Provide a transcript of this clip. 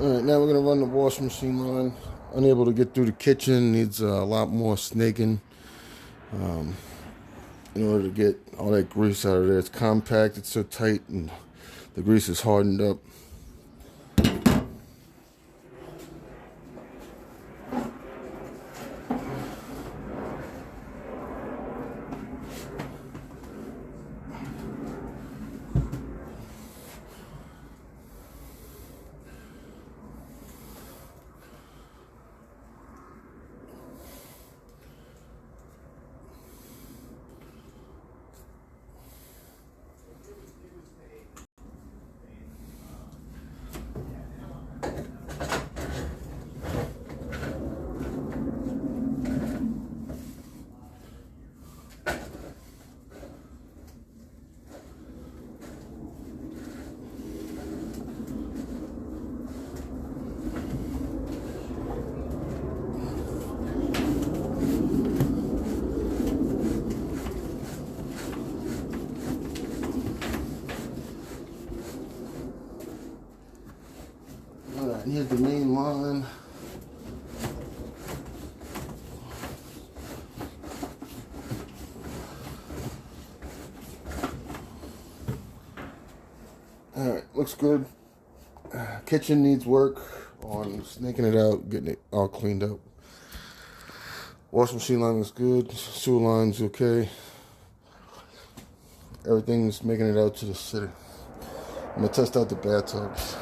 Alright, now we're going to run the washing machine line. Unable to get through the kitchen, needs a lot more snaking in order to get all that grease out of there. It's compact, it's so tight, and the grease is hardened up. Alright, here's the main line. Alright, looks good. Kitchen needs work on snaking it out, getting it all cleaned up. Washing machine line looks good. Sewer line's okay. Everything's making it out to the city. I'm gonna test out the bathtubs.